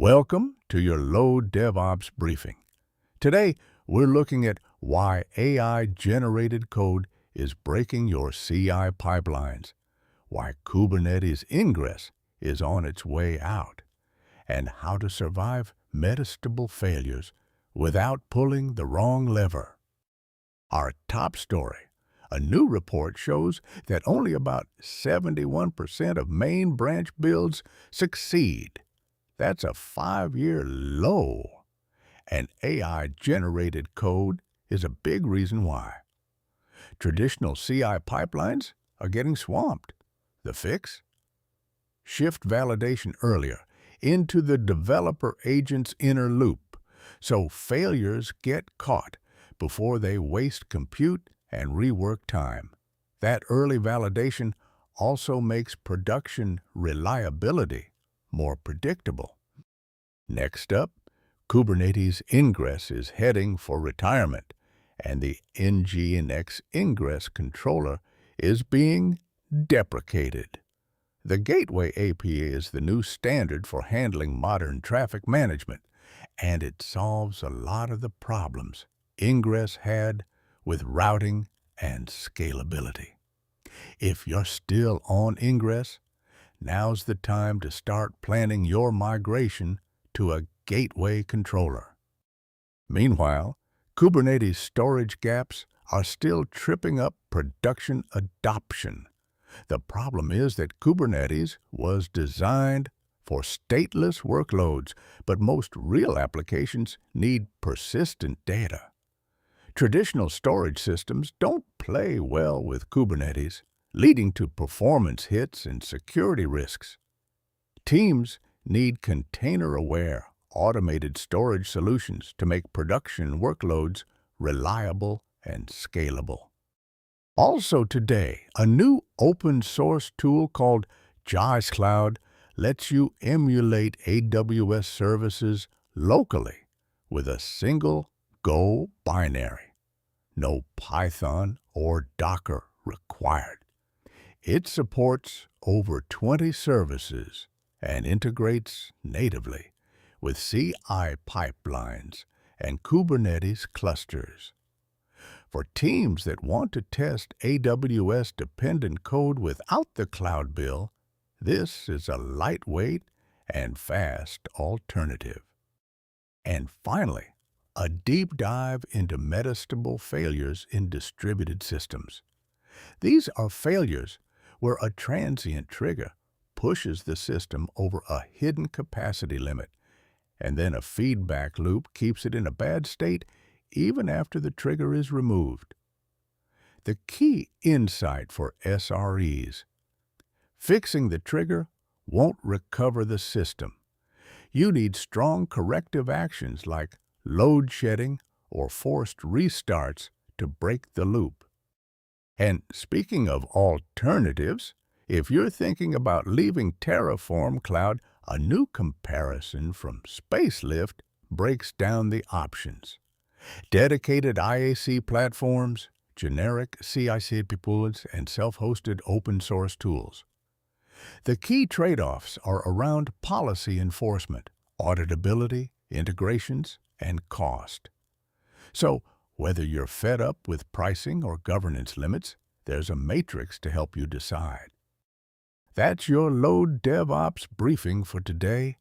Welcome to your Lode DevOps briefing. Today, we're looking at why AI-generated code is breaking your CI pipelines, why Kubernetes Ingress is on its way out, and how to survive Metastable failures without pulling the wrong lever. Our top story: a new report shows that only about 71% of main branch builds succeed. That's a 5-year low. And AI-generated code is a big reason why. Traditional CI pipelines are getting swamped. The fix? Shift validation earlier into the developer agent's inner loop, so failures get caught before they waste compute and rework time. That early validation also makes production reliability more predictable. Next up, Kubernetes Ingress is heading for retirement, and the Nginx Ingress controller is being deprecated. The Gateway API is the new standard for handling modern traffic management, and it solves a lot of the problems Ingress had with routing and scalability. If you're still on Ingress, now's the time to start planning your migration to a gateway controller. Meanwhile, Kubernetes storage gaps are still tripping up production adoption. The problem is that Kubernetes was designed for stateless workloads, but most real applications need persistent data. Traditional storage systems don't play well with Kubernetes, leading to performance hits and security risks. Teams need container-aware, automated storage solutions to make production workloads reliable and scalable. Also today, a new open-source tool called JaisCloud lets you emulate AWS services locally with a single Go binary. No Python or Docker required. It supports over 20 services and integrates natively with CI pipelines and Kubernetes clusters. For teams that want to test AWS-dependent code without the cloud bill, this is a lightweight and fast alternative. And finally, a deep dive into Metastable failures in distributed systems. These are failures where a transient trigger pushes the system over a hidden capacity limit, and then a feedback loop keeps it in a bad state even after the trigger is removed. The key insight for SREs: fixing the trigger won't recover the system. You need strong corrective actions like load shedding or forced restarts to break the loop. And speaking of alternatives, if you're thinking about leaving Terraform Cloud, a new comparison from Spacelift breaks down the options. Dedicated IAC platforms, generic CI/CD pools, and self-hosted open-source tools. The key trade-offs are around policy enforcement, auditability, integrations, and cost. So, whether you're fed up with pricing or governance limits, there's a matrix to help you decide. That's your Lode DevOps briefing for today.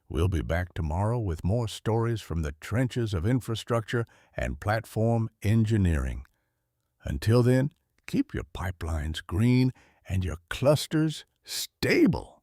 We'll be back tomorrow with more stories from the trenches of infrastructure and platform engineering. Until then, keep your pipelines green and your clusters stable.